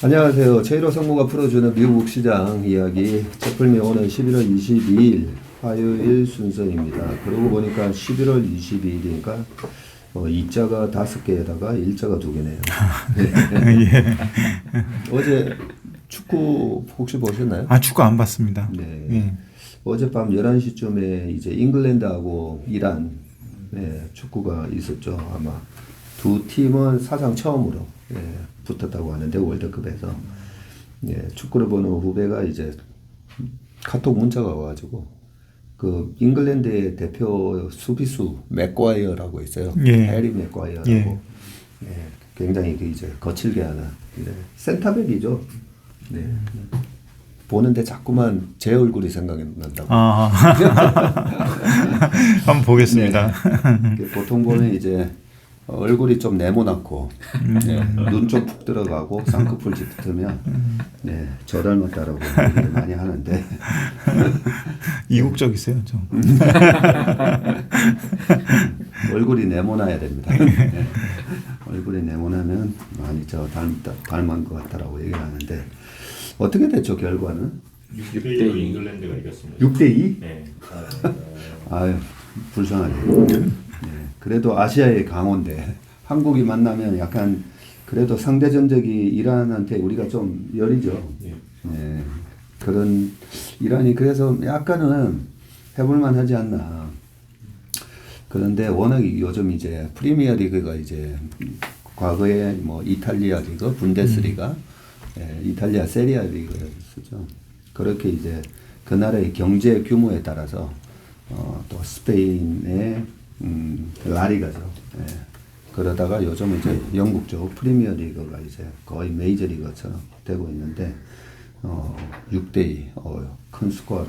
안녕하세요. 최일호 성무가 풀어주는 미국 시장 이야기. 제풀미 오늘 11월 22일 화요일 순서입니다. 그러고 보니까 11월 22일이니까 이자가 5개에다가 일자가 2개네요. 예. 어제 축구 혹시 보셨나요? 축구 안 봤습니다. 네. 예. 어젯밤 11시쯤에 이제 잉글랜드하고 이란 축구가 있었죠. 아마 두 팀은 사상 처음으로 붙었다고 하는데 월드컵에서 축구를 보는 후배가 이제 카톡 문자가 와가지고 그 잉글랜드의 대표 수비수 맥과이어라고 있어요. 해리 맥과이어라고 굉장히 이제 거칠게 하는 센터백이죠. 네. 보는데 자꾸만 제 얼굴이 생각이 난다고. 한번 보겠습니다. 네. 보통 보면 이제 얼굴이 좀 네모나고 눈 좀 푹 들어가고 쌍꺼풀 짙으면 저 닮았다라고 얘기를 많이 하는데 이국적이세요, 좀. 얼굴이 네모나야 됩니다. 얼굴이 네모나면 많이 저 닮은 것 같다라고 얘기를 하는데 어떻게 됐죠, 결과는? 6대2 잉글랜드가 이겼습니다. 6대2? 네. 아유, 불쌍하네요. 그래도 아시아의 강호인데 한국이 만나면 약간 그래도 상대 전적이 이란한테 우리가 좀 열이죠. 그런 이란이 그래서 약간은 해볼만 하지 않나. 그런데 워낙 요즘 이제 프리미어 리그가 이제 과거에 뭐 이탈리아 리그, 분데스리가, 이탈리아 세리아 리그였죠. 그렇게 이제 그 나라의 경제 규모에 따라서 또 스페인의 라리가죠. 그러다가 요즘 이제 영국 쪽 프리미어 리그가 이제 거의 메이저 리그처럼 되고 있는데 6대2 큰 스코어로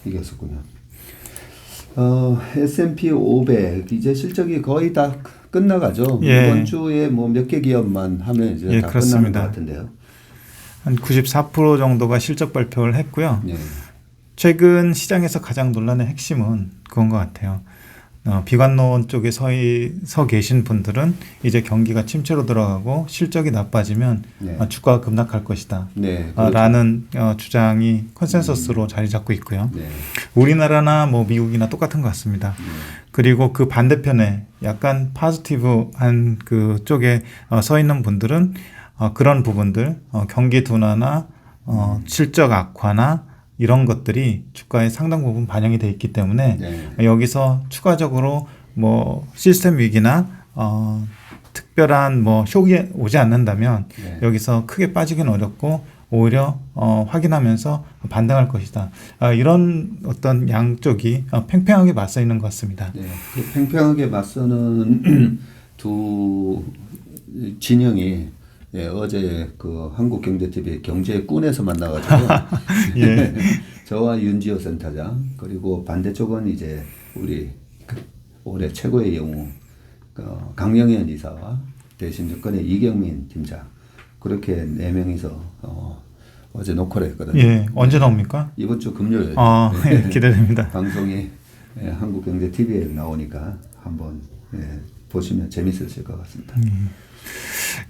이겼었군요. S&P 500 이제 실적이 거의 다 끝나가죠. 이번 주에 뭐 몇 개 기업만 하면 이제 다 그렇습니다. 끝나는 것 같은데요. 한 94% 정도가 실적 발표를 했고요. 예. 최근 시장에서 가장 논란의 핵심은 그건 것 같아요. 비관론 쪽에 서 계신 분들은 이제 경기가 침체로 들어가고 실적이 나빠지면 주가가 급락할 것이다. 그렇죠. 라는 주장이 컨센서스로 자리 잡고 있고요. 우리나라나 뭐 미국이나 똑같은 것 같습니다. 그리고 그 반대편에 약간 파지티브한 그 쪽에 서 있는 분들은 그런 부분들, 경기 둔화나 실적 악화나 이런 것들이 주가에 상당 부분 반영이 되어 있기 때문에 여기서 추가적으로 뭐 시스템 위기나 특별한 뭐 쇼크가 오지 않는다면 여기서 크게 빠지기는 어렵고 오히려 확인하면서 반등할 것이다. 이런 어떤 양쪽이 팽팽하게 맞서 있는 것 같습니다. 그 팽팽하게 맞서는 두 진영이 어제 그 한국경제TV 경제의 꾼에서 만나가지고 저와 윤지호 센터장 그리고 반대쪽은 이제 우리 올해 최고의 영웅 강영현 이사와 대신증권의 이경민 팀장 그렇게 4명이서 어제 녹화를 했거든요. 언제 나옵니까? 이번 주 금요일. 기대됩니다. 방송이 한국경제TV에 나오니까 한번 보시면 재밌으실 것 같습니다.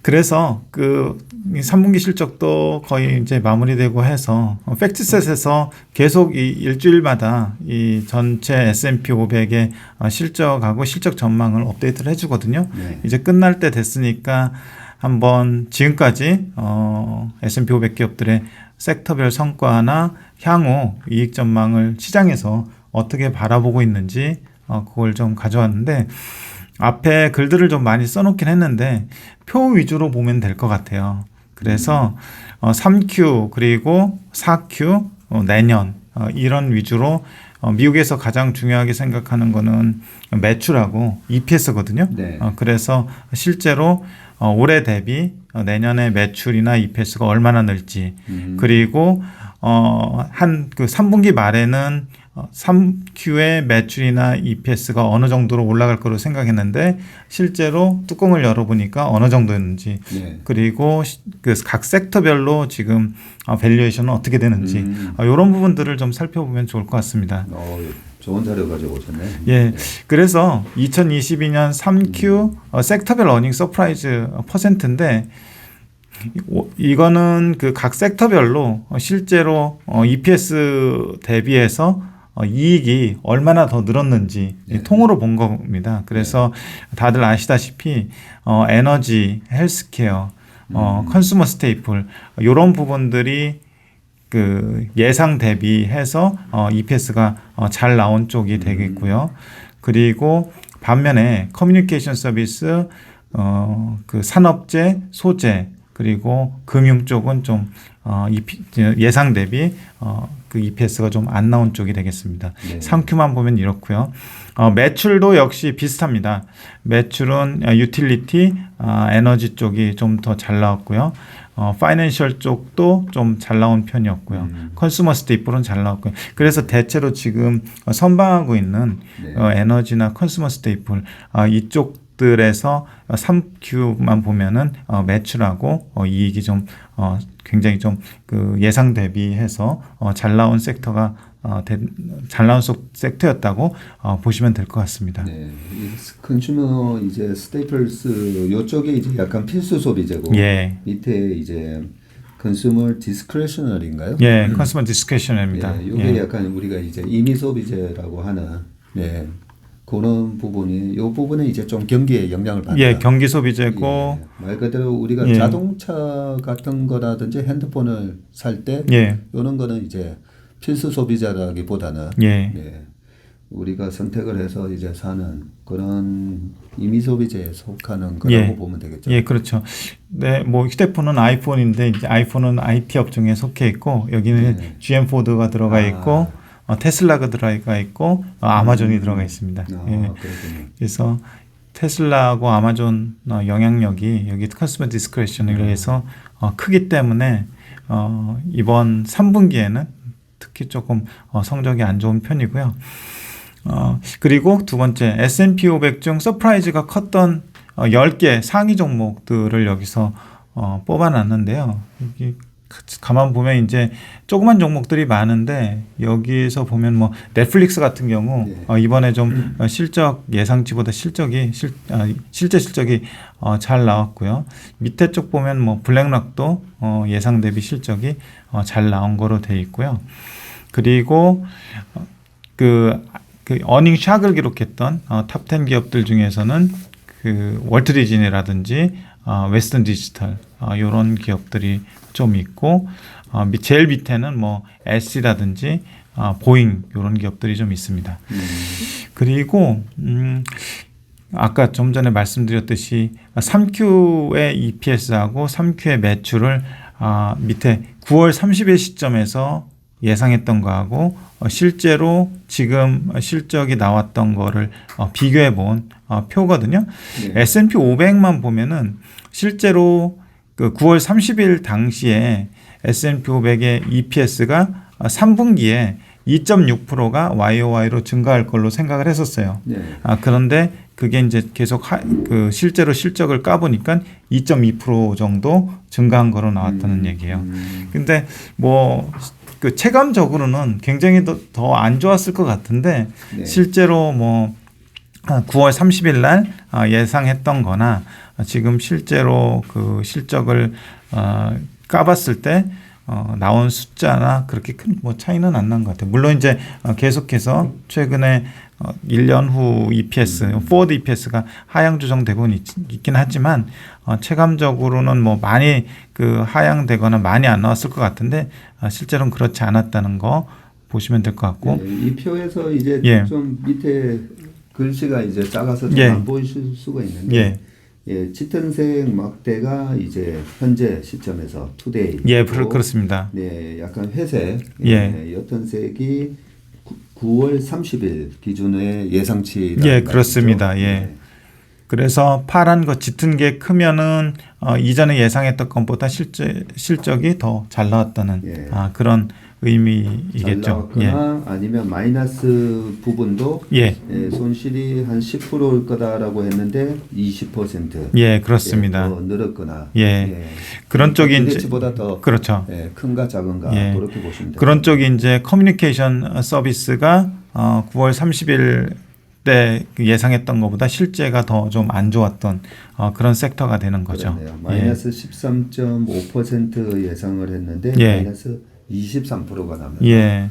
그래서 그 3분기 실적도 거의 이제 마무리되고 해서 팩트셋에서 계속 이 일주일마다 이 전체 S&P 500의 실적하고 실적 전망을 업데이트를 해주거든요. 이제 끝날 때 됐으니까 한번 지금까지 S&P 500 기업들의 섹터별 성과나 향후 이익 전망을 시장에서 어떻게 바라보고 있는지 그걸 좀 가져왔는데 앞에 글들을 좀 많이 써놓긴 했는데 표 위주로 보면 될 것 같아요. 그래서 3Q 그리고 4Q 내년 이런 위주로 미국에서 가장 중요하게 생각하는 거는 매출하고 EPS거든요. 그래서 실제로 올해 대비 내년에 매출이나 EPS가 얼마나 늘지 그리고 한 그 3분기 말에는 3Q의 매출이나 EPS가 어느 정도로 올라갈 거로 생각했는데 실제로 뚜껑을 열어보니까 어느 정도였는지 그리고 그 각 섹터별로 지금 밸류에이션은 어떻게 되는지 이런 부분들을 좀 살펴보면 좋을 것 같습니다. 좋은 자료 가지고 오셨네. 그래서 2022년 3Q 섹터별 어닝 서프라이즈 퍼센트인데 이거는 그 각 섹터별로 실제로 EPS 대비해서 이익이 얼마나 더 늘었는지 네. 통으로 본 겁니다. 그래서 다들 아시다시피 에너지, 헬스케어, 컨슈머 스테이플 이런 부분들이 그 예상 대비해서 EPS가 잘 나온 쪽이 되겠고요. 그리고 반면에 커뮤니케이션 서비스, 그 산업재, 소재 그리고 금융 쪽은 좀 예상 대비 그 EPS가 좀 안 나온 쪽이 되겠습니다. 네. 3Q만 보면 이렇고요. 매출도 역시 비슷합니다. 매출은 유틸리티, 에너지 쪽이 좀 더 잘 나왔고요. 파이낸셜 쪽도 좀 잘 나온 편이었고요. 컨슈머 스테이플은 잘 나왔고요. 그래서 대체로 지금 선방하고 있는 네. 에너지나 컨슈머 스테이플 이쪽들에서 3Q만 보면은 매출하고 이익이 좀 굉장히 좀 그 예상 대비해서 잘 나온 섹터가 잘 나온 섹터였다고 보시면 될 것 같습니다. 네, 이 컨슈머 이제 스테이플스 요쪽에 이제 약간 필수 소비재고 예. 밑에 이제 컨슈머 디스크레셔널인가요? 예, 컨슈머 디스크레셔널입니다. 예, 이게 약간 우리가 이제 임의 소비재라고 하는 네, 그런 부분이 요 부분에 이제 좀 경기에 영향을 받는다. 예, 경기 소비재고 예, 말 그대로 우리가 예. 자동차 같은 거라든지 핸드폰을 살 때 예. 이런 거는 이제 필수 소비자라기보다는 예. 예, 우리가 선택을 해서 이제 사는 그런 임의 소비재에 속하는 거라고 예. 보면 되겠죠. 예, 그렇죠. 네, 뭐 휴대폰은 아이폰인데 이제 아이폰은 IT 업종에 속해 있고 여기는 네. GM 포드가 들어가 있고 테슬라가 들어가 있고 아마존이 들어가 있습니다. 예. 그렇군요. 그래서 테슬라하고 아마존 영향력이 여기 커스터머 디스크레션을 해서 크기 때문에 이번 3분기에는 특히 조금 성적이 안 좋은 편이고요. 그리고 두 번째 S&P 500 중 서프라이즈가 컸던 10개 상위 종목들을 여기서 뽑아놨는데요. 여기 가만 보면 이제 조그만 종목들이 많은데 여기서 보면 뭐 넷플릭스 같은 경우 네. 이번에 좀 실적 예상치보다 실제 실적이 잘 나왔고요. 밑에 쪽 보면 뭐 블랙락도 예상 대비 실적이 잘 나온 거로 돼 있고요. 그리고 그 어닝 샥을 기록했던 탑 10 기업들 중에서는 그 월트 디즈니라든지 웨스턴 디지털 이런 기업들이 좀 있고 제일 밑에는 뭐 SC라든지 보잉 이런 기업들이 좀 있습니다. 그리고 아까 좀 전에 말씀드렸듯이 3Q의 EPS하고 3Q의 매출을 밑에 9월 30일 시점에서 예상했던 거하고 실제로 지금 실적이 나왔던 거를 비교해 본 표거든요. 네. S&P 500만 보면은 실제로 그 9월 30일 당시에 S&P 500의 EPS가 3분기에 2.6%가 YOY로 증가할 걸로 생각을 했었어요. 네. 그런데 그게 이제 계속 그 실제로 실적을 까보니까 2.2% 정도 증가한 거로 나왔다는 얘기예요. 근데 뭐 그 체감적으로는 굉장히 더 안 좋았을 것 같은데 네. 실제로 뭐 9월 30일 날 예상했던 거나 지금 실제로 그 실적을 까봤을 때 나온 숫자나 그렇게 큰 뭐 차이는 안 난 것 같아요. 물론 이제 계속해서 최근에 1년 후 EPS, 포워드 EPS가 하향 조정되고 있긴 하지만 체감적으로는 뭐 많이 그 하향되거나 많이 안 나왔을 것 같은데 실제로는 그렇지 않았다는 거 보시면 될 것 같고 네, 이 표에서 이제 예. 좀 밑에 글씨가 이제 작아서 좀 예. 안 보이실 수가 있는데 예, 짙은색 막대가 이제 현재 시점에서 투데이. 예, 그렇습니다. 네, 약간 회색. 예. 옅은 색이 9월 30일 기준의 예상치. 예, 그렇습니다. 예. 네. 그래서 파란 거 짙은 게 크면은 이전에 예상했던 것보다 실적이 더 잘 나왔다는 예. 그런 잘 의미이겠죠. 나왔거나 아니면 마이너스 부분도 예. 손실이 한 10%일 거다라고 했는데 20%. 예, 그렇습니다. 더 늘었거나. 예. 그런 쪽이 이제 기대치보다 더 그렇죠. 큰가 작은가 예. 그렇게 보시면 돼요. 그런 쪽이 이제 커뮤니케이션 서비스가 9월 30일 그때 예상했던 것보다 실제가 더 좀 안 좋았던 그런 섹터가 되는 거죠. 그렇네요. 마이너스 13.5% 예상을 했는데 예. 마이너스 23%가 나면서 예.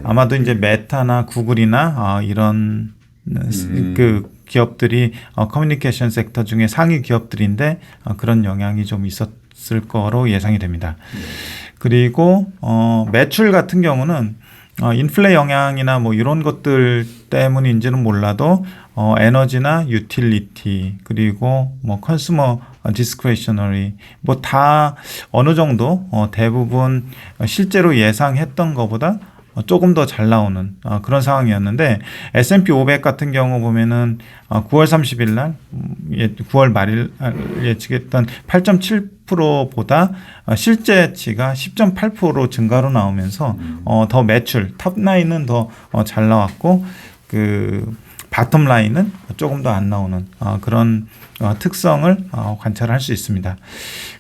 아마도 이제 메타나 구글이나 이런 그 기업들이 커뮤니케이션 섹터 중에 상위 기업들인데 그런 영향이 좀 있었을 거로 예상이 됩니다. 그리고 매출 같은 경우는 인플레 영향이나 뭐 이런 것들 때문인지는 몰라도 에너지나 유틸리티 그리고 뭐 컨슈머 디스크레셔너리 뭐 다 어느 정도 대부분 실제로 예상했던 것보다 조금 더 잘 나오는 그런 상황이었는데 S&P 500 같은 경우 보면은 9월 30일 날 9월 말일 예측했던 8.7%보다 실제치가 10.8% 증가로 나오면서 더 매출 탑라인은 더 잘 나왔고 그 바텀 라인은 조금 더 안 나오는 그런 특성을 관찰할 수 있습니다.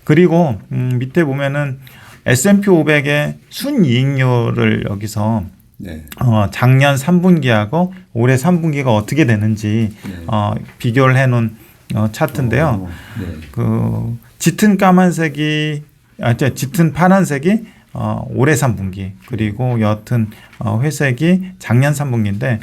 그리고 밑에 보면은 S&P 500의 순이익률을 여기서 네. 작년 3분기하고 올해 3분기가 어떻게 되는지 네. 비교를 해놓은 차트인데요. 네. 그 짙은 까만색이 짙은 파란색이 올해 3분기 그리고 옅은 회색이 작년 3분기인데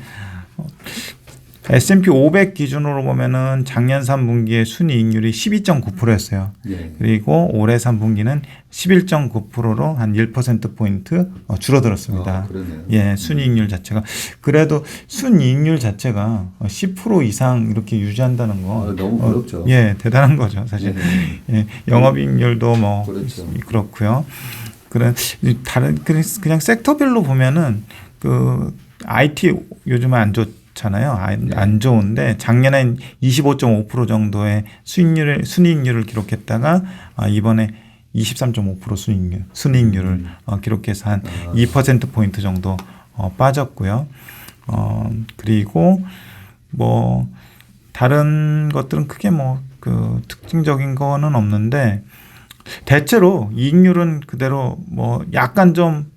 S&P 500 기준으로 보면은 작년 3분기의 순이익률이 12.9%였어요. 네. 그리고 올해 3분기는 11.9%로 한 1%포인트 줄어들었습니다. 그러네요. 예, 순이익률 자체가. 그래도 순이익률 자체가 10% 이상 이렇게 유지한다는 거. 너무 부럽죠. 예, 대단한 거죠, 사실. 예, 영업이익률도 뭐 그렇죠. 그렇고요. 그런 다른 그냥 섹터별로 보면은 그 IT 요즘은 안 좋잖아요. 안 좋은데 작년엔 25.5% 정도의 순이익률을 기록했다가 이번에 23.5% 순이익률을 기록해서 한 2% 포인트 정도 빠졌고요. 그리고 뭐 다른 것들은 크게 뭐 그 특징적인 거는 없는데 대체로 이익률은 그대로 뭐 약간 좀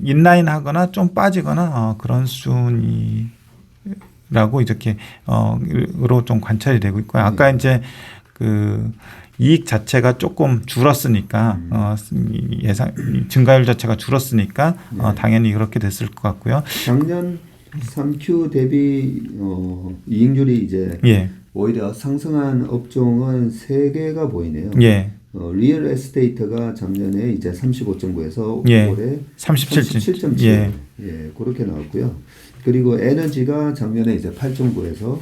인라인하거나 좀 빠지거나 그런 수준이라고 이렇게 으로 좀 관찰이 되고 있고요. 아까 이제 그 이익 자체가 조금 줄었으니까 예상 증가율 자체가 줄었으니까 당연히 그렇게 됐을 것 같고요. 작년 3Q 대비 이익률이 이제 예. 오히려 상승한 업종은 3개가 보이네요. 예. 리얼 에스테이트가 작년에 이제 35.9에서 예. 올해 37.7. 37.7. 예. 예, 그렇게 나왔고요. 그리고 에너지가 작년에 이제 8.9에서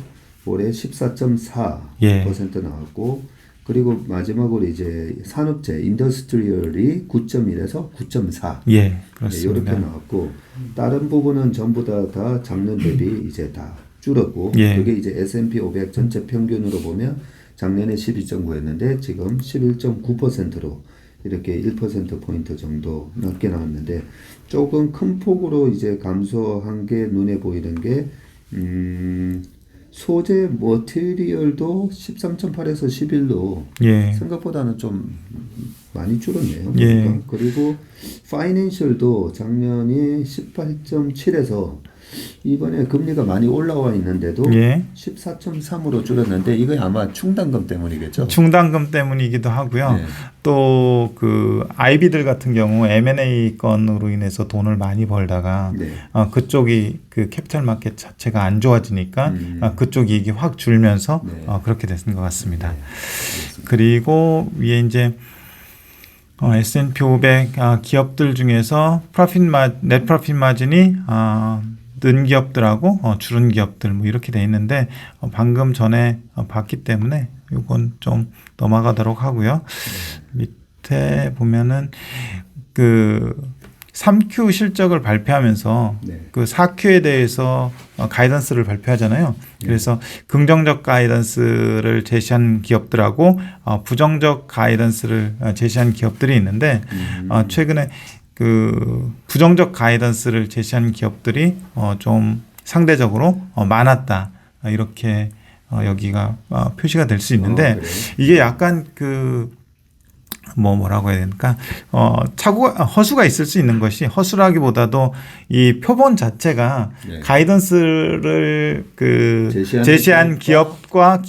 올해 14.4% 예. 나왔고, 그리고 마지막으로 이제 산업재 인더스트리얼이 9.1에서 9.4. 예. 그렇습니다. 이렇게 나왔고, 다른 부분은 전부 다 작년 대비 이제 다 줄었고, 예. 그게 이제 S&P 500 전체 평균으로 보면 작년에 12.9였는데 지금 11.9%로 이렇게 1%포인트 정도 낮게 나왔는데, 조금 큰 폭으로 이제 감소한 게 눈에 보이는 게 소재 머티리얼도 13.8에서 11로 예. 생각보다는 좀 많이 줄었네요. 예. 그러니까. 그리고 파이낸셜도 작년이 18.7에서 이번에 금리가 많이 올라와 있는데도 예. 14.3으로 줄었는데 이거 아마 충당금 때문이겠죠. 충당금 때문이기도 하고요. 네. 또 그 아이비들 같은 경우 M&A 건으로 인해서 돈을 많이 벌다가 네. 그쪽이 그 캐피탈 마켓 자체가 안 좋아지니까 그쪽 이익이 확 줄면서 네. 그렇게 됐는 것 같습니다. 그리고 위에 이제 S&P 500 기업들 중에서 넷 프로핏 마진이 는 기업들하고 줄은 기업들 뭐 이렇게 돼 있는데 방금 전에 봤기 때문에 이건 좀 넘어가도록 하고요. 밑에 보면은 그 3Q 실적을 발표하면서 네. 그 4Q에 대해서 가이던스를 발표하잖아요. 그래서 긍정적 가이던스를 제시한 기업들하고 부정적 가이던스를 제시한 기업들이 있는데 최근에 그 부정적 가이던스를 제시한 기업들이 좀 상대적으로 많았다. 이렇게 여기가 표시가 될 수 있는데 그래요? 이게 약간 그 뭐라고 해야 되니까 허수가 있을 수 있는 것이 허수라기보다도 이 표본 자체가 네. 가이던스를 제시한 기업과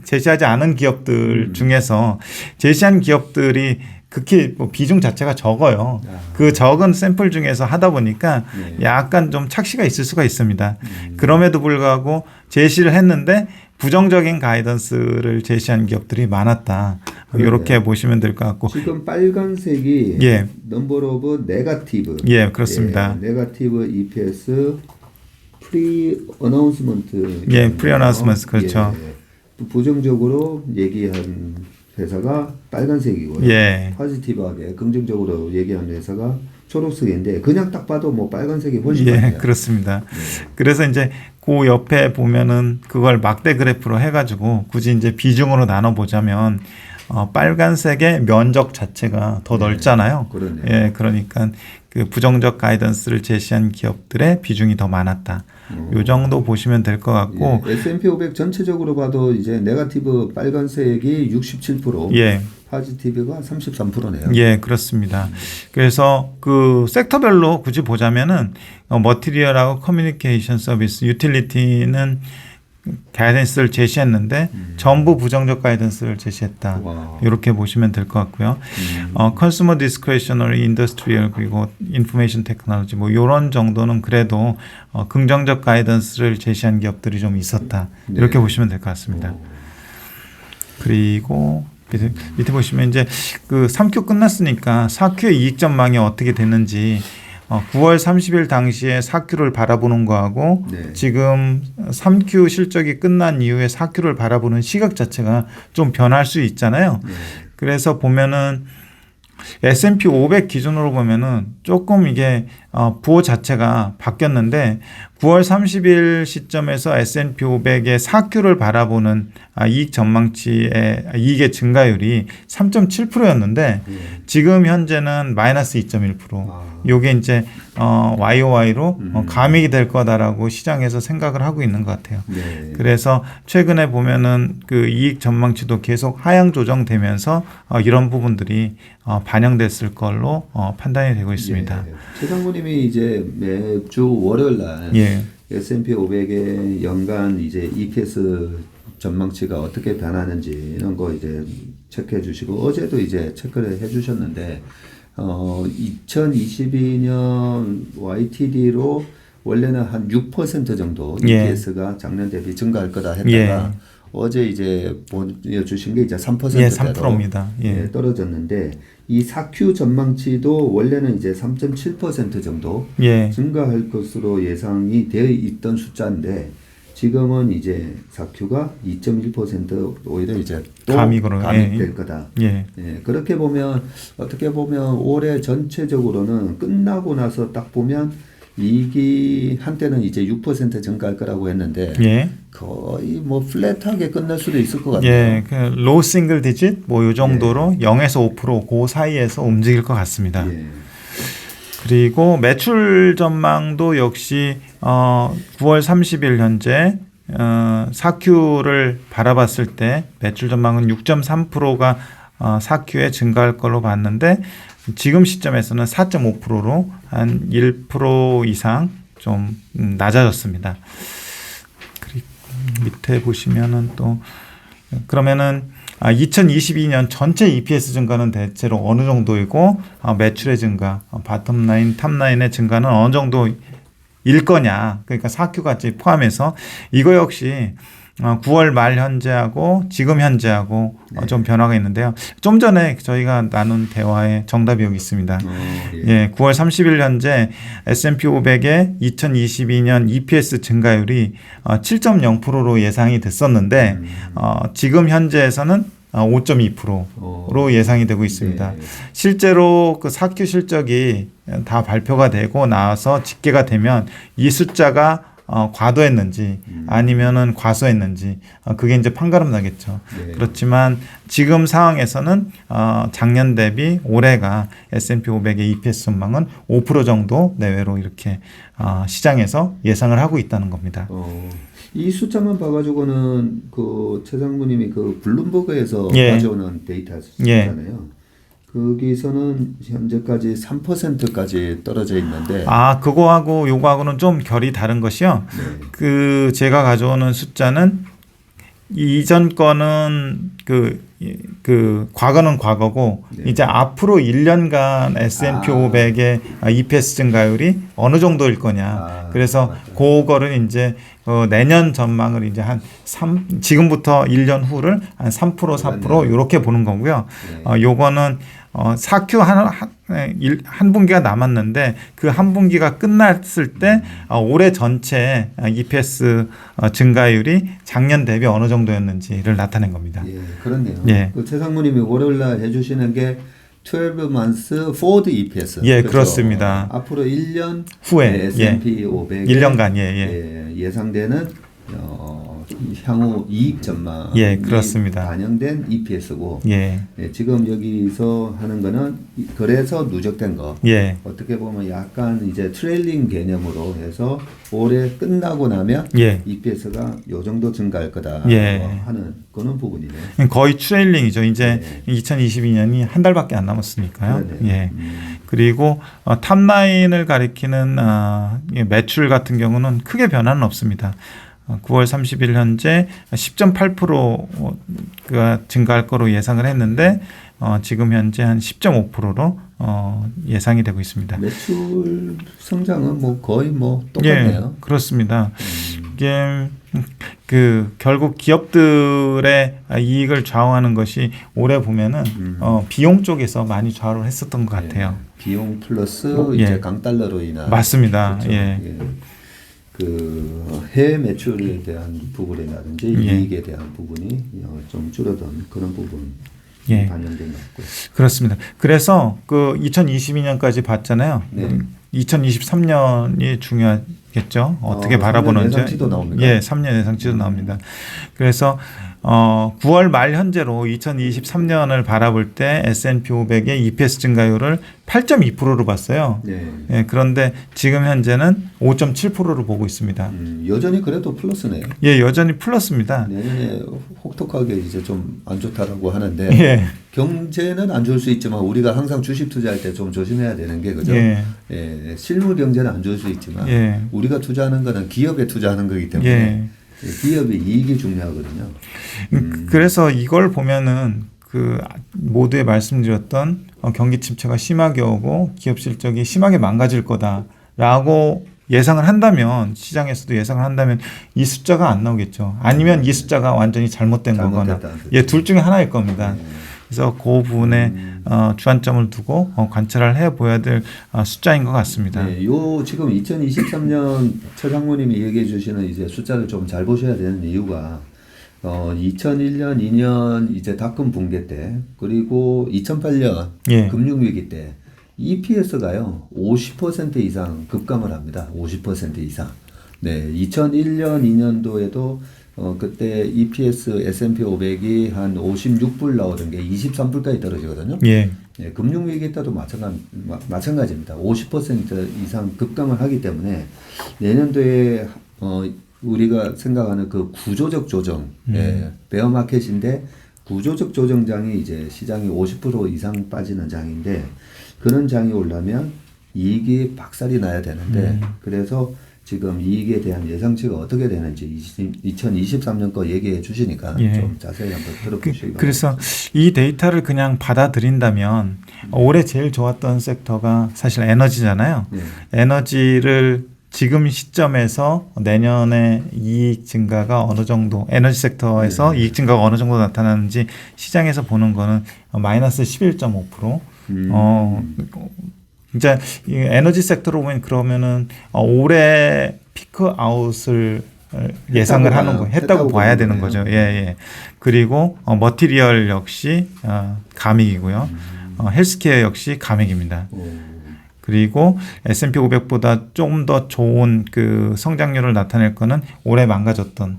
제시하지 않은 기업들 중에서 제시한 기업들이 극히 비중 자체가 적어요. 그 적은 샘플 중에서 하다 보니까 약간 좀 착시가 있을 수가 있습니다. 그럼에도 불구하고 제시를 했는데 부정적인 가이던스를 제시한 기업들이 많았다. 이렇게 보시면 될 것 같고. 지금 빨간색이 예. 넘버 오브 네거티브. 예, 그렇습니다. 예, 네거티브 EPS 프리 어나운스먼트. 예, 프리 어나운스먼트 그렇죠. 예, 부정적으로 얘기한 회사가 빨간색이고요. 예. 포지티브하게 긍정적으로 얘기한 회사가 초록색인데 그냥 딱 봐도 뭐 빨간색이 훨씬 예, 많아요. 그렇습니다. 그래서 이제 그 옆에 보면은 그걸 막대 그래프로 해가지고 굳이 이제 비중으로 나눠 보자면 빨간색의 면적 자체가 더 넓잖아요. 그러네요. 예, 그러니까 그 부정적 가이던스를 제시한 기업들의 비중이 더 많았다. 요 정도 보시면 될 것 같고. 예, S&P 500 전체적으로 봐도 이제 네거티브 빨간색이 67%, 예. 포지티브가 33%네요. 예, 그렇습니다. 그래서 그 섹터별로 굳이 보자면은 머티리얼하고 커뮤니케이션 서비스, 유틸리티는 가이던스를 제시했는데 전부 부정적 가이던스를 제시했다. 와. 이렇게 보시면 될 것 같고요. 컨슈머 디스크레셔너리 인더스트리얼 그리고 인포메이션 테크놀로지 뭐 이런 정도는 그래도 긍정적 가이던스를 제시한 기업들이 좀 있었다. 이렇게 네. 보시면 될 것 같습니다. 그리고 밑에 보시면 이제 그 3Q 끝났으니까 4Q의 이익 전망이 어떻게 됐는지 9월 30일 당시에 4Q를 바라보는 거하고 네. 지금 3Q 실적이 끝난 이후에 4Q를 바라보는 시각 자체가 좀 변할 수 있잖아요. 네. 그래서 보면은 S&P 500 기준으로 보면은 조금 이게 부호 자체가 바뀌었는데 9월 30일 시점에서 S&P 500의 4Q를 바라보는 이익 전망치의 이익의 증가율이 3.7%였는데 지금 현재는 마이너스 2.1%. 요게 이제 YOY로 감익이 될 거다라고 시장에서 생각을 하고 있는 것 같아요. 네. 그래서 최근에 보면은 그 이익 전망치도 계속 하향 조정되면서 이런 부분들이 반영됐을 걸로 판단이 되고 있습니다. 예. 최 장군님이 이제 매주 월요일 날 예. S&P 500의 연간 이제 EPS 전망치가 어떻게 변하는지 이런 거 이제 체크해 주시고 어제도 이제 체크를 해 주셨는데 2022년 YTD로 원래는 한 6% 정도 EPS가 작년 대비 증가할 거다 했다가 어제 이제 보여주신 게 이제 3%대로 예, 3%입니다. 예. 떨어졌는데 이 4Q 전망치도 원래는 이제 3.7% 정도 예. 증가할 것으로 예상이 되어 있던 숫자인데 지금은 이제 4Q가 2.1% 오히려 이제 또 감익으로, 감익될 거다. 예. 예, 그렇게 보면 어떻게 보면 올해 전체적으로는 끝나고 나서 딱 보면 이익이 한때는 이제 6% 증가할 거라고 했는데 예. 거의 뭐 플랫하게 끝날 수도 있을 것 같아요. 예. 그 로우 싱글 디짓 뭐 요 정도로 0에서 5% 그 사이에서 움직일 것 같습니다. 예. 그리고 매출 전망도 역시 9월 30일 현재 4Q를 바라봤을 때 매출 전망은 6.3%가 4Q에 증가할 걸로 봤는데 지금 시점에서는 4.5%로 한 1% 이상 좀 낮아졌습니다. 그리고 밑에 보시면은 또 그러면은 2022년 전체 EPS 증가는 대체로 어느 정도이고 매출의 증가, 바텀라인, 탑라인의 증가는 어느 정도일 거냐. 그러니까 4Q까지 포함해서 이거 역시 9월 말 현재하고 지금 현재하고 좀 변화가 있는데요. 좀 전에 저희가 나눈 대화에 정답이 여기 있습니다. 예, 9월 30일 현재 S&P 500의 2022년 EPS 증가율이 7.0%로 예상이 됐었는데 지금 현재에서는 5.2%로 예상이 되고 있습니다. 네. 실제로 그 4Q 실적이 다 발표가 되고 나서 집계가 되면 이 숫자가 과도했는지 아니면은 과소했는지 그게 이제 판가름 나겠죠. 네. 그렇지만 지금 상황에서는 작년 대비 올해가 S&P 500의 EPS 전망은 5% 정도 내외로 이렇게 시장에서 예상을 하고 있다는 겁니다. 이 숫자만 봐가지고는 그 최 장군님이 그 블룸버그에서 예. 가져오는 데이터 숫자잖아요. 거기서는 현재까지 3%까지 떨어져 있는데 그거하고 요거하고는 좀 결이 다른 것이요. 그 제가 가져오는 숫자는 이전 거는 그 과거는 과거고 이제 앞으로 1년간 S&P 500의 EPS 증가율이 어느 정도일 거냐. 그래서 그거를 이제 내년 전망을 이제 지금부터 1년 후를 한 3% 4% 이렇게 보는 거고요. 요거는 4Q 한 분기가 남았는데 그 한 분기가 끝났을 때 올해 전체 EPS 증가율이 작년 대비 어느 정도였는지를 나타낸 겁니다. 예, 그렇네요. 예. 그 최상무님이 월요일 날 해주시는 게 12 months forward EPS. 예, 그렇죠? 그렇습니다. 앞으로 1년 후에 S&P 500 1년간 예상되는 향후 이익 전망이 예, 그렇습니다. 반영된 EPS고 예. 지금 여기서 하는 거는 그래서 누적된 거. 예. 어떻게 보면 약간 이제 트레일링 개념으로 해서 올해 끝나고 나면 예. EPS가 요 정도 증가할 거다 예. 하는 그런 부분이네. 거의 트레일링이죠. 이제 2022년이 한 달밖에 안 남았으니까요. 그러네요. 예. 그리고 탑라인을 가리키는 매출 같은 경우는 크게 변화는 없습니다. 9월 30일 현재 10.8%가 증가할 거로 예상을 했는데 지금 현재 한 10.5%로 예상이 되고 있습니다. 매출 성장은 뭐 거의 뭐 똑같네요. 예, 그렇습니다. 이게 결국 기업들의 이익을 좌우하는 것이 올해 보면은 비용 쪽에서 많이 좌우를 했었던 것 같아요. 비용 플러스 예. 이제 강달러로 인한 맞습니다. 그렇죠. 예. 그 해외 매출에 대한 부분이라든지 이익에 대한 부분이 좀 줄어든 그런 부분이 반영된 것 같고요. 그렇습니다. 그래서 그 2022년까지 봤잖아요. 네. 2023년이 중요하겠죠. 어떻게 3년 바라보는지. 예상치도 나옵니까? 예, 3년 예상치도 나옵니다. 그래서 9월 말 현재로 2023년을 바라볼 때 S&P 500의 EPS 증가율을 8.2%로 봤어요. 네. 예, 그런데 지금 현재는 5.7%로 보고 있습니다. 여전히 그래도 플러스네요. 예, 여전히 플러스입니다. 내년에 혹독하게 이제 좀 안 좋다라고 하는데 예. 경제는 안 좋을 수 있지만 우리가 항상 주식 투자할 때 좀 조심해야 되는 게 그죠? 예. 예, 실물 경제는 안 좋을 수 있지만 예. 우리가 투자하는 거는 기업에 투자하는 거기 때문에 예. 기업의 이익이 중요하거든요. 그래서 이걸 보면은 모두에 말씀드렸던 경기 침체가 심하게 오고 기업 실적이 심하게 망가질 거다라고 예상을 한다면 시장에서도 예상을 한다면 이 숫자가 안 나오겠죠. 아니면 이 숫자가 완전히 잘못된 거거나 둘 중에 하나일 겁니다. 그래서 그 부분에 주안점을 두고 관찰을 해보아야 될 숫자인 것 같습니다. 네, 요 지금 2023년 최상무님이 얘기해 주시는 이제 숫자를 좀 잘 보셔야 되는 이유가 2001년, 2년 이제 닷컴 붕괴 때 그리고 2008년 예. 금융위기 때 EPS가요 50% 이상 급감을 합니다. 50% 이상. 네, 2001년, 2년도에도 그때 EPS S&P 500이 한 56불 나오던 게 23불까지 떨어지거든요. 예. 네, 금융위기 때도 마찬가지입니다. 50% 이상 급감을 하기 때문에 내년도에 우리가 생각하는 그 구조적 조정, 베어 마켓인데 구조적 조정장이 이제 시장이 50% 이상 빠지는 장인데 그런 장이 오려면 이익이 박살이 나야 되는데 그래서 지금 이익에 대한 예상치가 어떻게 되는지 2023년 거 얘기해 주시니까 좀 자세히 한번 들어보시기 바랍니다. 그래서 이 데이터를 그냥 받아들인다면 올해 제일 좋았던 섹터가 사실 에너지잖아요. 에너지를 지금 시점에서 내년에 이익 증가가 어느 정도 에너지 섹터에서 이익 증가가 어느 정도 나타나는지 시장에서 보는 거는 마이너스 11.5%. 진짜 에너지 섹터로 보면 그러면은 올해 피크 아웃을 예상을 하는 거 했다고 봐야 되는 거죠. 예. 그리고 머티리얼 역시 감익이고요. 헬스케어 역시 감익입니다. 그리고 S&P 500보다 좀 더 좋은 그 성장률을 나타낼 거는 올해 망가졌던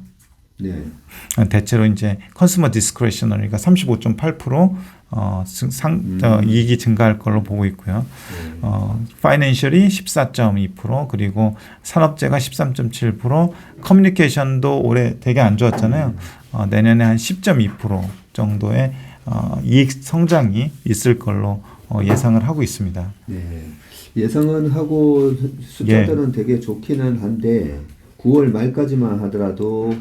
대체로 이제 컨슈머 디스크레셔너리가 35.8% 이익이 증가할 걸로 보고 있고요. 파이낸셜이 14.2% 그리고 산업재가 13.7% 커뮤니케이션도 올해 되게 안 좋았잖아요. 내년에 한 10.2% 정도의 이익 성장이 있을 걸로 예상을 하고 있습니다. 네. 예상은 하고 숫자들은 되게 좋기는 한데 9월 말까지만 하더라도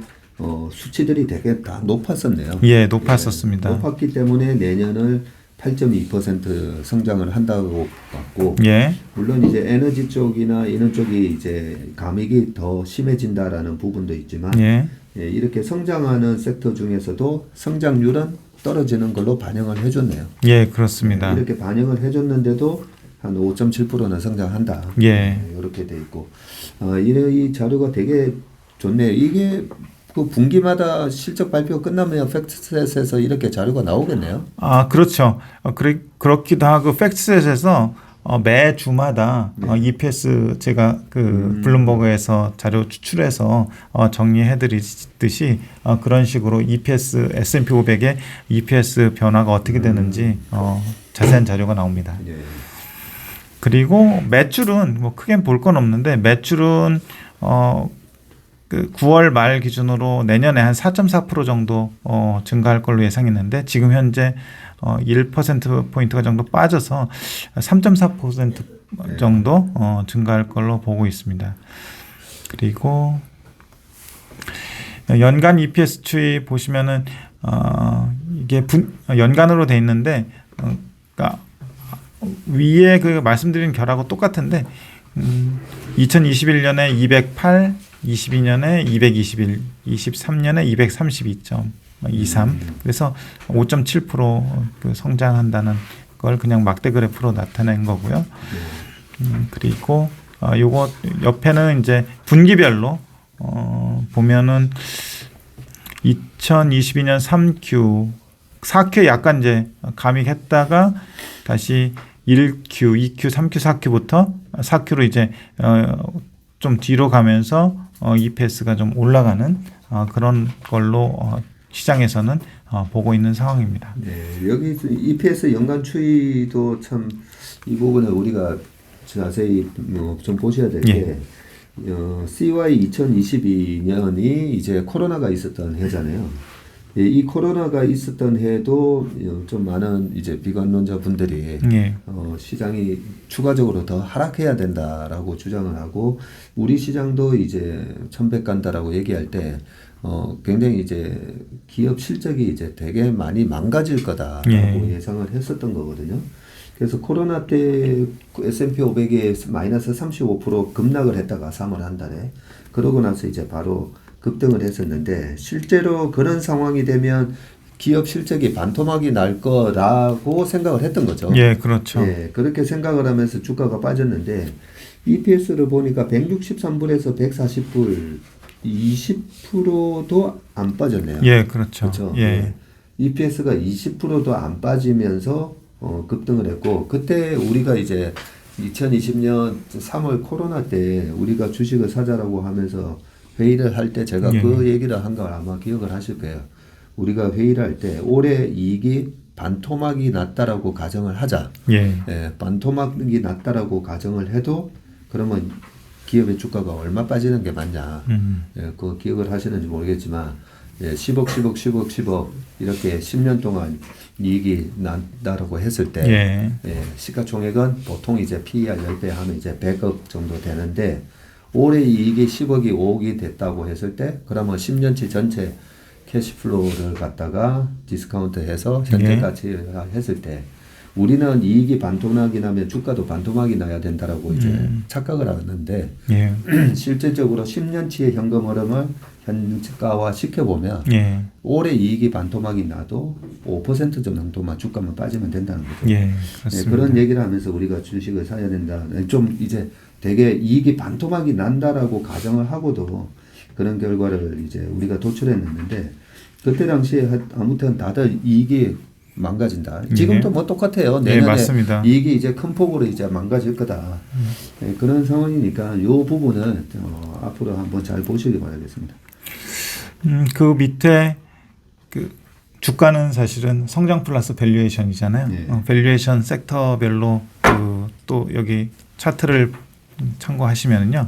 수치들이 되게 다 높았었네요. 예, 높았었습니다. 높았기 때문에 내년을 8.2% 성장을 한다고 봤고, 예. 물론 이제 에너지 쪽이나 이런 쪽이 이제 감익이 더 심해진다라는 부분도 있지만, 예. 예, 이렇게 성장하는 sek터 중에서도 성장률은 떨어지는 걸로 반영을 해줬네요. 예, 그렇습니다. 이렇게 반영을 해줬는데도 한 5.7%는 성장한다. 예. 이렇게 돼 있고, 이 자료가 되게 좋네요. 이게 그 분기마다 실적 발표 끝나면 팩트셋에서 이렇게 자료가 나오겠네요. 그렇죠. 그렇기도 하고 팩트셋에서 매 주마다 EPS 제가 그 블룸버그에서 자료 추출해서 정리해드리듯이 그런 식으로 EPS S&P 500의 EPS 변화가 어떻게 되는지 자세한 자료가 나옵니다. 예. 그리고 매출은 뭐 크게 볼 건 없는데 매출은 그 9월 말 기준으로 내년에 한 4.4% 정도 증가할 걸로 예상했는데 지금 현재 1%포인트가 정도 빠져서 3.4% 정도 증가할 걸로 보고 있습니다. 그리고 연간 EPS 추이 보시면은 이게 연간으로 돼 있는데 그러니까 위에 그 말씀드린 결하고 똑같은데 2021년에 208, 22년에 221, 23년에 232.23 그래서 5.7% 성장한다는 걸 그냥 막대 그래프로 나타낸 거고요. 그리고 요거 옆에는 이제 분기별로 보면은 2022년 3Q, 4Q 약간 이제 감익했다가 다시 1Q, 2Q, 3Q, 4Q부터 4Q로 이제 좀 뒤로 가면서 EPS가 좀 올라가는 그런 걸로 시장에서는 보고 있는 상황입니다. 네, 여기 EPS 연간 추이도 참 이 부분을 우리가 자세히 좀 보셔야 될 게 CY 2022년이 이제 코로나가 있었던 해잖아요. 이 코로나가 있었던 해도 좀 많은 이제 비관론자 분들이 시장이 추가적으로 더 하락해야 된다라고 주장을 하고 우리 시장도 이제 천백 간다라고 얘기할 때 굉장히 이제 기업 실적이 이제 되게 많이 망가질 거다라고 예상을 했었던 거거든요. 그래서 코로나 때 S&P 500에 마이너스 35% 급락을 했다가 3월 한 달에 그러고 나서 이제 바로 급등을 했었는데 실제로 그런 상황이 되면 기업 실적이 반토막이 날 거라고 생각을 했던 거죠. 예, 그렇죠. 예, 그렇게 생각을 하면서 주가가 빠졌는데 EPS를 보니까 163불에서 140불 20%도 안 빠졌네요. 예, 그렇죠. 그렇죠. 예. EPS가 20%도 안 빠지면서 급등을 했고 그때 우리가 이제 2020년 3월 코로나 때 우리가 주식을 사자라고 하면서 회의를 할 때 제가 그 얘기를 한 걸 아마 기억을 하실 거예요. 우리가 회의를 할 때 올해 이익이 반토막이 났다라고 가정을 하자. 반토막이 났다라고 가정을 해도 그러면 기업의 주가가 얼마 빠지는 게 맞냐. 그 기억을 하시는지 모르겠지만 10억 이렇게 10년 동안 이익이 난다라고 했을 때 시가총액은 보통 이제 PER 10배 하면 이제 100억 정도 되는데 올해 이익이 10억이 5억이 됐다고 했을 때 그러면 10년치 전체 캐시플로우를 갖다가 디스카운트해서 현재까지 했을 때 우리는 이익이 반토막이 나면 주가도 반토막이 나야 된다라고 이제 착각을 하는데 실질적으로 10년치의 현금 흐름을 현가화 시켜보면 올해 이익이 반토막이 나도 5% 정도만 주가만 빠지면 된다는 거죠. 그렇습니다. 그런 얘기를 하면서 우리가 주식을 사야 된다. 좀 이제 되게 이익이 반토막이 난다라고 가정을 하고도 그런 결과를 이제 우리가 도출해냈는데 그때 당시에 아무튼 다들 이익이 망가진다. 지금도 뭐 똑같아요. 내년에 맞습니다. 이익이 이제 큰 폭으로 이제 망가질 거다. 그런 상황이니까 이 부분은 앞으로 한번 잘 보시기 바라겠습니다. 그 밑에 그 주가는 사실은 성장 플러스 밸류에이션이잖아요. 밸류에이션 섹터별로 그 또 여기 차트를 참고하시면은요.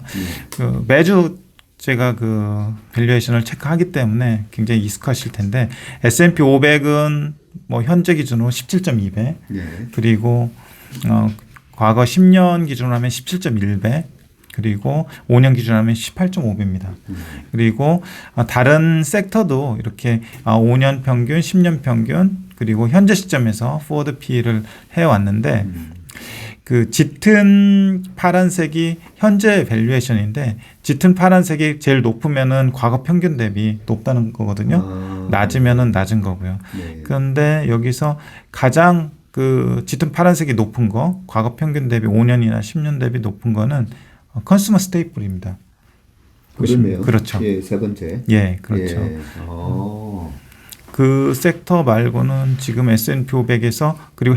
그 매주 제가 그 밸류에이션을 체크하기 때문에 굉장히 익숙하실 텐데 S&P 500은 뭐 현재 기준으로 17.2배 예. 그리고 과거 10년 기준으로 하면 17.1배 그리고 5년 기준으로 하면 18.5배입니다. 그리고 다른 섹터도 이렇게 5년 평균, 10년 평균 그리고 현재 시점에서 포워드 P를 해왔는데 그 짙은 파란색이 현재 밸류에이션인데 짙은 파란색이 제일 높으면은 과거 평균 대비 높다는 거거든요. 낮으면은 낮은 거고요. 네. 그런데 여기서 가장 그 짙은 파란색이 높은 거, 과거 평균 대비 5년이나 10년 대비 높은 거는 컨슈머 스테이플입니다. 그렇네요. 그렇죠. 예, 세 번째. 예, 그렇죠. 예. 그 섹터 말고는 지금 S&P 500에서 그리고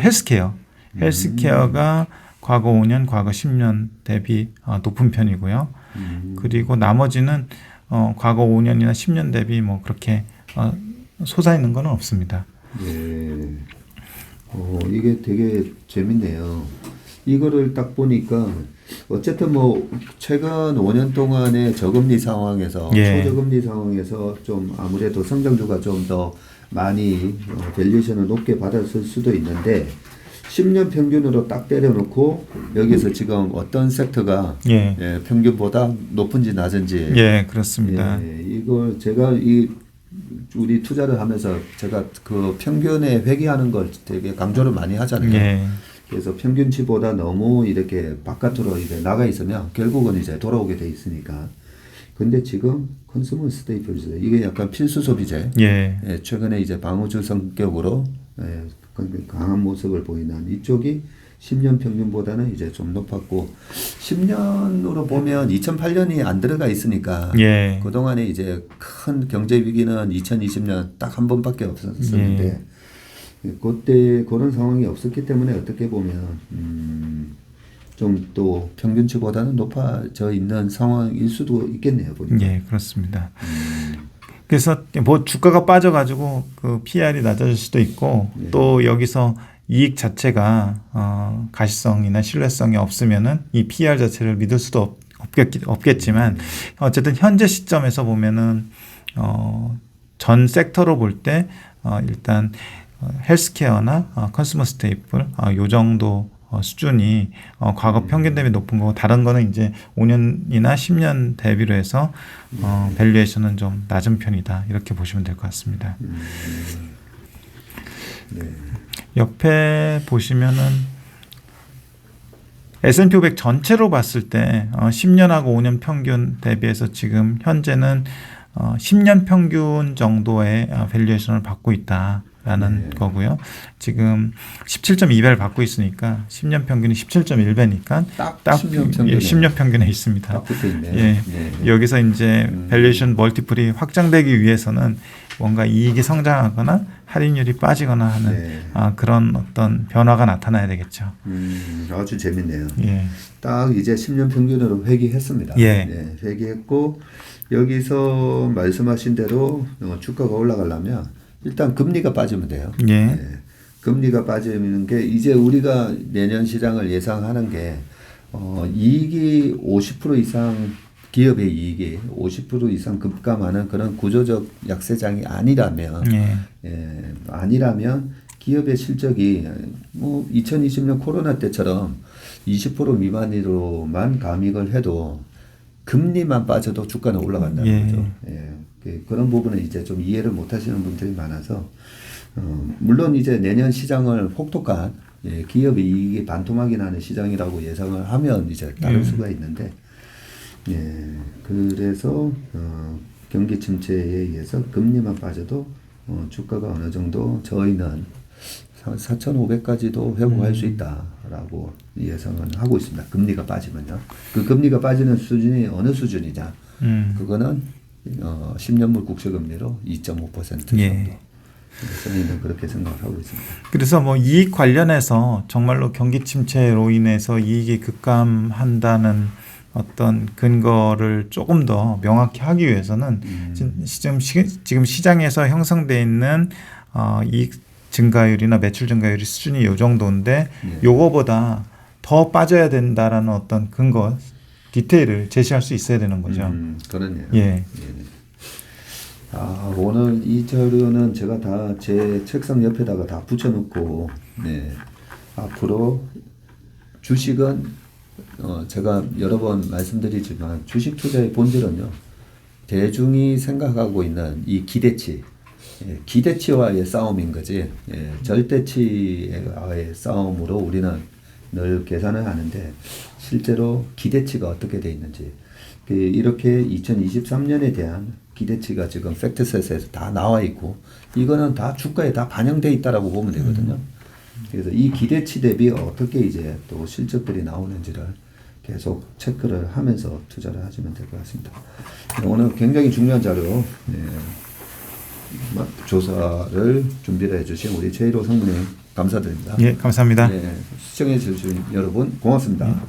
헬스케어가 과거 5년, 과거 10년 대비 높은 편이고요. 그리고 나머지는 과거 5년이나 10년 대비 뭐 그렇게 솟아있는 건 없습니다. 예. 이게 되게 재밌네요. 이거를 딱 보니까 어쨌든 뭐 최근 5년 동안의 저금리 상황에서 예. 초저금리 상황에서 좀 아무래도 성장주가 좀 더 많이 밸류에이션을 높게 받았을 수도 있는데 10년 평균으로 딱 때려놓고 여기서 지금 어떤 섹터가 예. 평균보다 높은지 낮은지 예, 그렇습니다. 이걸 제가 우리 투자를 하면서 제가 그 평균에 회귀하는 걸 되게 강조를 많이 하잖아요. 예. 그래서 평균치보다 너무 이렇게 바깥으로 이제 나가 있으면 결국은 이제 돌아오게 돼 있으니까. 근데 지금 컨슈머 스테이플즈 이게 약간 필수 소비재. 예. 최근에 이제 방어주 성격으로 강한 모습을 보이는 이쪽이 10년 평균보다는 이제 좀 높았고 10년으로 보면 2008년이 안 들어가 있으니까 예. 그동안에 이제 큰 경제 위기는 2020년 딱 한 번밖에 없었는데 그때 그런 상황이 없었기 때문에 어떻게 보면 좀 또 평균치보다는 높아져 있는 상황일 수도 있겠네요. 보니까. 예, 그렇습니다. 그래서 뭐 주가가 빠져가지고 그 PR이 낮아질 수도 있고 또 여기서 이익 자체가 가시성이나 신뢰성이 없으면은 이 PR 자체를 믿을 수도 없겠지만 어쨌든 현재 시점에서 보면은 전 섹터로 볼 때 일단 헬스케어나 컨슈머 스테이플 요 정도 수준이 과거 평균 대비 높은 거고 다른 거는 이제 5년이나 10년 대비로 해서 밸류에이션은 좀 낮은 편이다 이렇게 보시면 될 것 같습니다. 네. 옆에 보시면은 S&P 500 전체로 봤을 때 10년하고 5년 평균 대비해서 지금 현재는 10년 평균 정도의 밸류에이션을 받고 있다라는 거고요. 지금 17.2배를 받고 있으니까 10년 평균이 17.1배니까 딱 딱 10년 평균에, 10년 평균에 있습니다. 딱 붙어 있네요. 예. 네. 여기서 이제 밸류에이션 멀티플이 확장되기 위해서는 뭔가 이익이 성장하거나 할인율이 빠지거나 하는 그런 어떤 변화가 나타나야 되겠죠. 아주 재밌네요. 예. 딱 이제 10년 평균으로 회귀했습니다. 예. 네, 회귀했고 여기서 말씀하신 대로 주가가 올라가려면 일단 금리가 빠지면 돼요. 예. 네. 금리가 빠지는 게 이제 우리가 내년 시장을 예상하는 게 이익이 50% 이상 기업의 이익이 50% 이상 급감하는 그런 구조적 약세장이 아니라면 아니라면 기업의 실적이 뭐 2020년 코로나 때처럼 20% 미만으로만 감익을 해도 금리만 빠져도 주가는 올라간다는 거죠. 그런 부분은 이제 좀 이해를 못 하시는 분들이 많아서 물론 이제 내년 시장을 혹독한 기업의 이익이 반토막이 나는 시장이라고 예상을 하면 이제 따를 수가 있는데 그래서 경기 침체에 의해서 금리만 빠져도 주가가 어느 정도 저희는 4,500까지도 회복할 수 있다라고 예상은 하고 있습니다. 금리가 빠지면요. 그 금리가 빠지는 수준이 어느 수준이냐? 그거는 10년물 국채금리로 2.5% 정도. 저희는 그렇게 생각하고 있습니다. 그래서 뭐 이익 관련해서 정말로 경기 침체로 인해서 이익이 급감한다는 어떤 근거를 조금 더 명확히 하기 위해서는 지금 시장에서 형성되어 있는 이익 증가율이나 매출 증가율이 수준이 이 정도인데 요거보다 더 빠져야 된다라는 어떤 근거 디테일을 제시할 수 있어야 되는 거죠. 그렇네요. 예. 아, 오늘 이 자료는 제가 다 제 책상 옆에다가 다 붙여놓고, 네. 앞으로 주식은, 제가 여러 번 말씀드리지만, 주식 투자의 본질은요, 대중이 생각하고 있는 이 기대치, 기대치와의 싸움인 거지, 절대치와의 싸움으로 우리는 늘 계산을 하는데, 실제로 기대치가 어떻게 돼 있는지, 이렇게 2023년에 대한 기대치가 지금 팩트셋에서 다 나와 있고 이거는 다 주가에 다 반영돼 있다라고 보면 되거든요. 그래서 이 기대치 대비 어떻게 이제 또 실적들이 나오는지를 계속 체크를 하면서 투자를 하시면 될 것 같습니다. 오늘 굉장히 중요한 자료 조사를 준비를 해주신 우리 최일호 상무님 감사드립니다. 예, 감사합니다. 시청해 주신 여러분 고맙습니다.